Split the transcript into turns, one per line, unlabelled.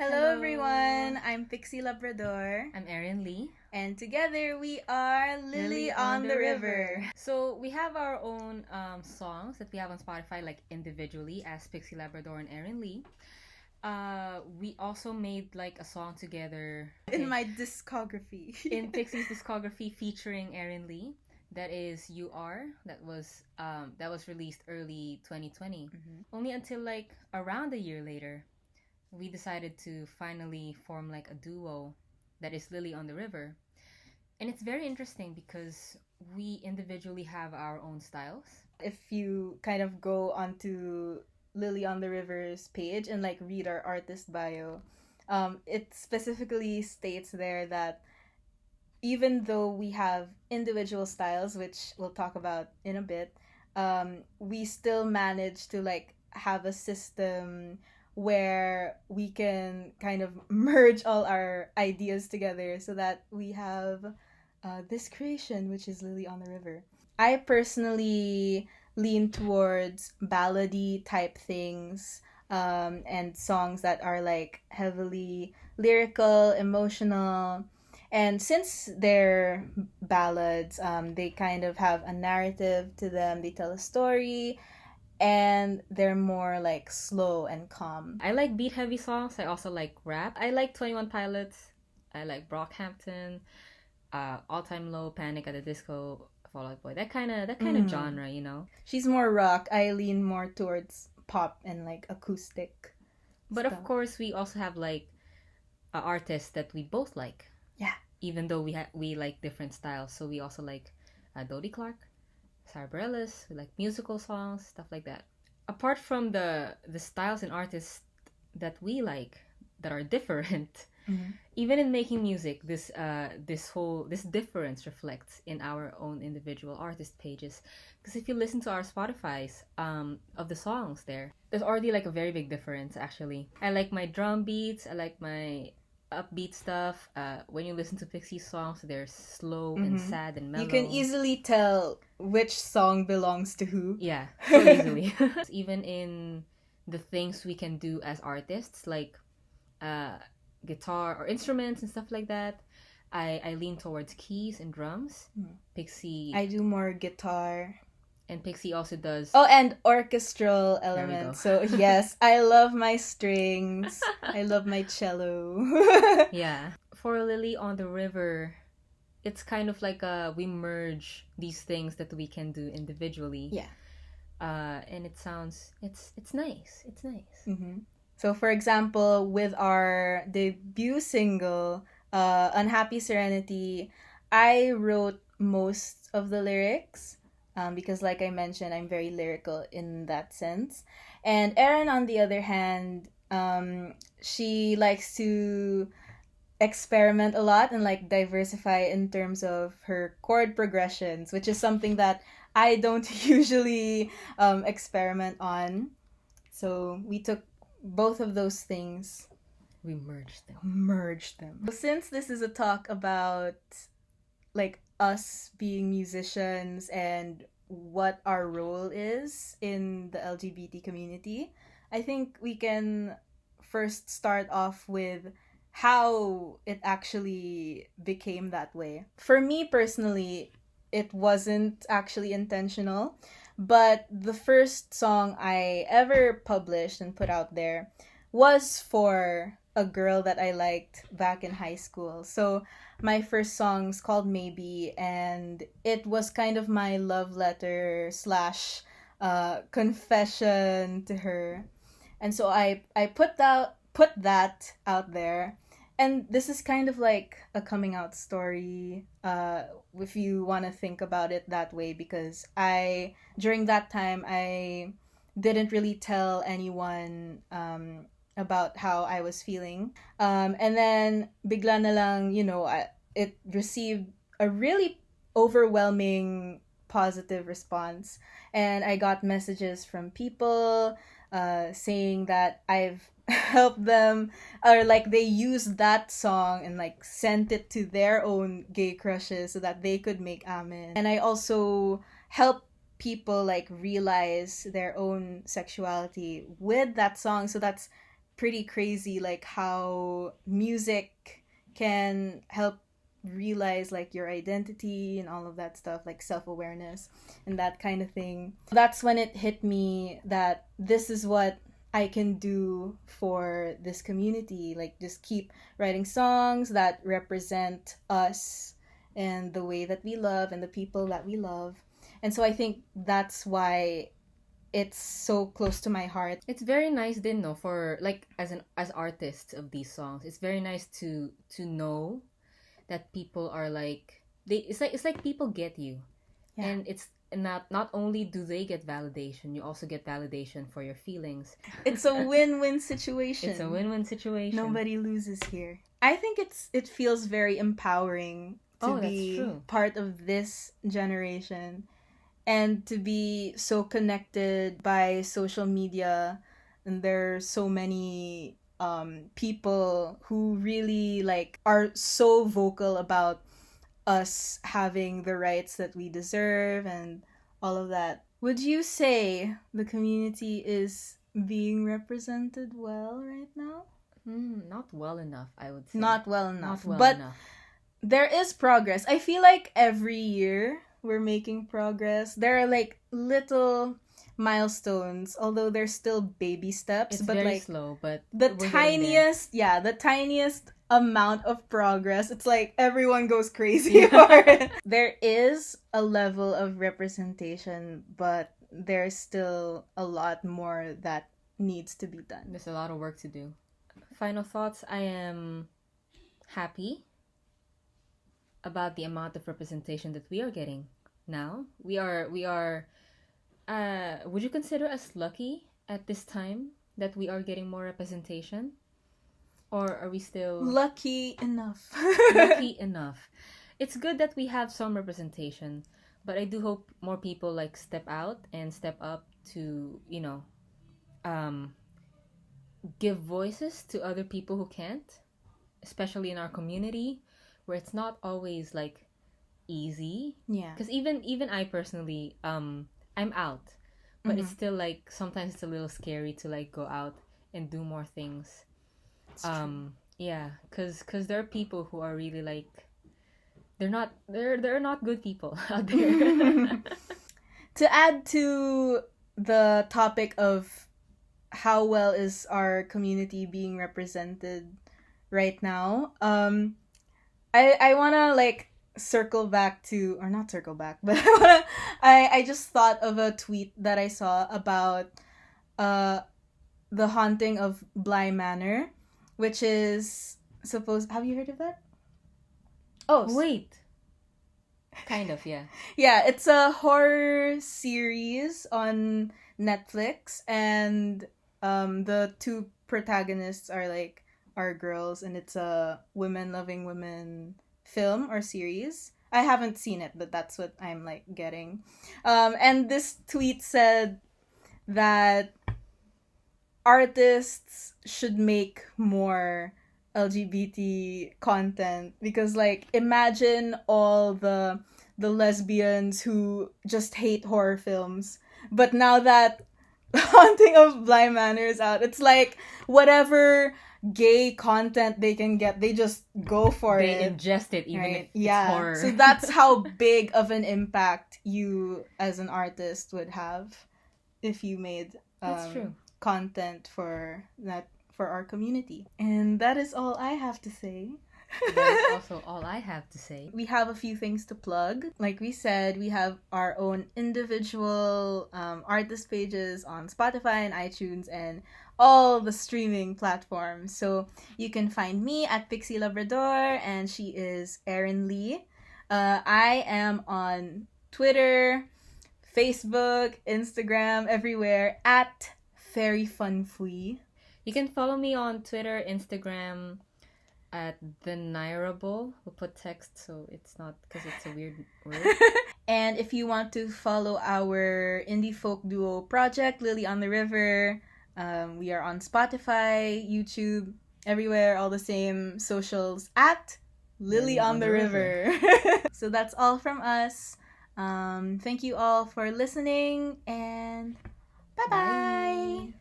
Hello everyone, I'm Pixie Labrador,
I'm Erin Lee.
and together we are Lily on the River.
So we have our own songs that we have on Spotify, like individually as Pixie Labrador and Erin Lee. We also made like a song together
In my discography.
in Pixie's discography featuring Erin Lee. That is "You Are." That was released early 2020. Only until like around a year later, we decided to finally form like a duo that is Lily on the River. And it's very interesting because we individually have our own styles.
If you kind of go onto Lily on the River's page and like read our artist bio, it specifically states there that even though we have individual styles, which we'll talk about in a bit, we still manage to like have a system where we can kind of merge all our ideas together so that we have this creation, which is Lily on the River. I personally lean towards ballady type things, and songs that are like heavily lyrical, emotional. And since they're ballads, they kind of have a narrative to them. They tell a story, and they're more like slow and calm.
I like beat heavy songs. I also like rap. I like 21 Pilots. I like Brockhampton, All Time Low, Panic at the Disco, Fall Out Boy. That kind of genre, you know.
She's more rock. I lean more towards pop and like acoustic.
But of
stuff.
course, we also have like artists that we both like.
Yeah.
Even though we like different styles, so we also like Dodie Clark, Sarah Bareilles. We like musical songs, stuff like that. Apart from the styles and artists that we like that are different, even in making music, this difference reflects in our own individual artist pages. Because if you listen to our Spotify's of the songs there's already like a very big difference actually. I like my drum beats. I like my upbeat stuff. When you listen to Pixie songs, they're slow and sad and mellow.
You can easily tell which song belongs to who.
Yeah, so easily. Even in the things we can do as artists, like guitar or instruments and stuff like that, I lean towards keys and drums. Pixie
I do more guitar.
and Pixie also does.
Oh, and orchestral
There we go.
elements. So yes, I love my strings. I love my cello.
Yeah. For Lily on the River, it's kind of like we merge these things that we can do individually.
Yeah.
And it sounds it's nice. It's nice.
So for example, with our debut single, Unhappy Serenity, I wrote most of the lyrics. Because like I mentioned, I'm very lyrical in that sense. And Erin, on the other hand, she likes to experiment a lot and like diversify in terms of her chord progressions, which is something that I don't usually experiment on. So we took both of those things,
We merged them.
merged them. Since this is a talk about like us being musicians and what our role is in the LGBT community, I think we can first start off with how it actually became that way. For me personally, it wasn't actually intentional, but the first song I ever published and put out there was for a girl that I liked back in high school. So my first song's called Maybe, and it was kind of my love letter slash confession to her. And so I put that out there. And this is kind of like a coming out story, if you want to think about it that way, because during that time, I didn't really tell anyone about how I was feeling. And then, bigla na lang, it received a really overwhelming positive response. And I got messages from people saying that I've helped them, or like they used that song and like sent it to their own gay crushes so that they could make Amen. And I also helped people like realize their own sexuality with that song. So that's pretty crazy, like how music can help realize like your identity and all of that stuff, like self-awareness and that kind of thing. That's when it hit me that this is what I can do for this community, like just keep writing songs that represent us and the way that we love and the people that we love. And so I think that's why it's so close to my heart.
It's very nice din, no, for like as artists of these songs. It's very nice to know that people are like it's like people get you.
Yeah.
And it's not only do they get validation, you also get validation for your feelings.
It's a win-win situation.
It's a win-win situation.
Nobody loses here. I think it feels very empowering to be part of this generation and to be so connected by social media. And there's so many people who really like are so vocal about us having the rights that we deserve and all of that. Would you say the community is being represented well right now?
Not well enough, I would say.
Not well enough.
Not well
but
enough.
There is progress. I feel like every year we're making progress. There are like little milestones, although they're still baby steps.
It's
but
very
like
slow, but
the tiniest amount of progress. It's like everyone goes crazy for it. There is a level of representation, but there's still a lot more that needs to be done.
There's a lot of work to do. Final thoughts. I am happy about the amount of representation that we are getting now. We are would you consider us lucky at this time that we are getting more representation? Or are we still
lucky enough?
Lucky enough. It's good that we have some representation, but I do hope more people like step out and step up to, give voices to other people who can't, especially in our community where it's not always like easy.
Yeah.
Because even I personally, I'm out, but it's still like sometimes it's a little scary to like go out and do more things. Yeah, because there are people who are really like they're not good people out there.
To add to the topic of how well is our community being represented right now, I wanna like circle back to, or not circle back, but I just thought of a tweet that I saw about the haunting of Bly Manor, which is have you heard of that? Oh,
wait. Kind of, yeah.
Yeah, it's a horror series on Netflix, and the two protagonists are girls, and it's a women loving women film or series. I haven't seen it, but that's what I'm like getting. And this tweet said that artists should make more LGBT content, because like imagine all the lesbians who just hate horror films, but now that Haunting of Bly Manor is out, it's like whatever gay content they can get, they just go for it.
They ingest it, even if it's horror.
So that's how big of an impact you as an artist would have if you made
that's true.
Content for our community. And that is all I have to say.
That is also all I have to say.
We have a few things to plug. Like we said, we have our own individual artist pages on Spotify and iTunes and all the streaming platforms. So you can find me at Pixie Labrador, and she is Erin Lee. I am on Twitter, Facebook, Instagram, everywhere at Fairy Fun Fui.
You can follow me on Twitter, Instagram at the Nairable. We'll put text so it's not, because it's a weird word.
And if you want to follow our indie folk duo project, Lily on the River, we are on Spotify, YouTube, everywhere, all the same socials at Lily on the River. So that's all from us. Thank you all for listening, and bye-bye. Bye.